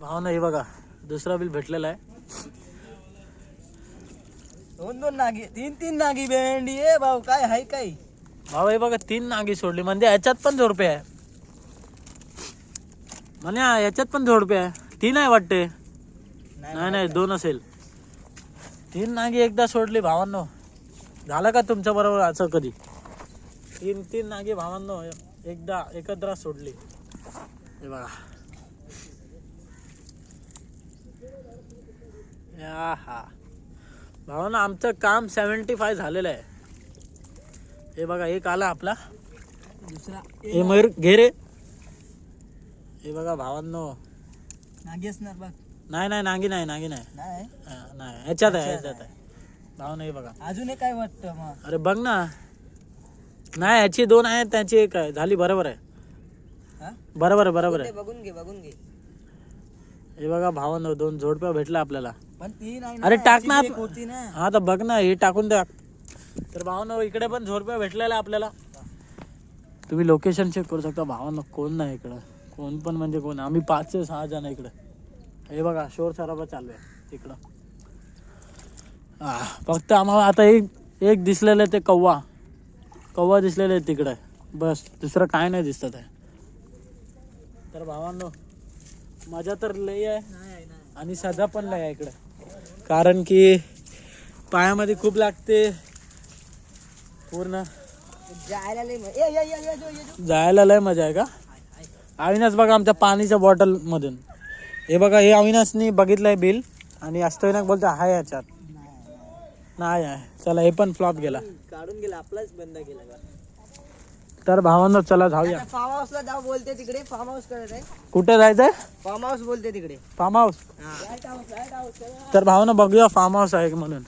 भाव नाही बघा, दुसरा बिल भेटलेला आहे. दोन नागी, तीन नागी भेंडी आहे भाऊ. काय आहे काय भाव हे बघा 3 नागी सोडली. म्हणजे याच्यात पण 100 रुपये आहे म्हणे, याच्यात पण 100 रुपये आहे. 3 आहे वाटते. नाही 2 असेल. 3 नागी एकदा सोडली भावांनो. झालं का तुमच्या बरोबर असं कधी? 3 नागी भावांनो एकदा एकत्र सोडली. हे बघा हा भावांनो, आमचं काम 75 झालेलं आहे. हे बघा एक आला आपला दुसरा. हे मयूर घे रे. हे बघा भावांनो, नागी असणार बघ. नाही नांगी नाही नाही नाही ह्याच्यात आहे भाव नाही बघा. अजून एक काय वाटतं मग? अरे बघ ना. नाही ह्याची 2 आहेत, त्याची 1 आहे. झाली. बरोबर आहे. बरोबर आहे. बघून घे. हे बघा भावांनो, 2 जोडप्या भेटला आपल्याला. पण 3 आहे. अरे टाक ना. होती ना. हा तर बघ ना, हे टाकून द्या. तर भावांनो इकडे पण जोडप्या भेटलेला आपल्याला. तुम्ही लोकेशन चेक करू शकता. भावांनो कोण नाही इकडं, कोण पण म्हणजे कोण. आम्ही 5 ते 6 जण इकडे. हे बघा शोर सराबा चालू आहे तिकडं. फक्त आम्हाला आता एक दिसलेलं आहे, ते कव्वा दिसलेलं आहे तिकडे. बस दुसरं काय नाही दिसत आहे. तर भावांनो मजा तर लय आहे आणि सजा पण लय आहे इकडे. कारण की पायामध्ये खूप लागते पूर्ण. जायला लय मजा आहे का? अविनाश बघा आमच्या पाणीच्या बॉटल मधून. हे बघा, हे अविनाशनी बघितलंय बिल आणि अष्टविनायक बोलतो हाय याच्यात. नाही आहे. चला हे पण फ्लॉप गेला, काढून गेला, आपलाच बंद केला. तर भावांनो चला जाऊया. फार्म हाऊसला जाऊ बोलते तिकडे. फार्म हाऊस करत आहे. कुठे जायचंय? फार्म हाऊस बोलते तिकडे. Farm house. तर भावांनो बघूया फार्म हाऊस आहे म्हणून.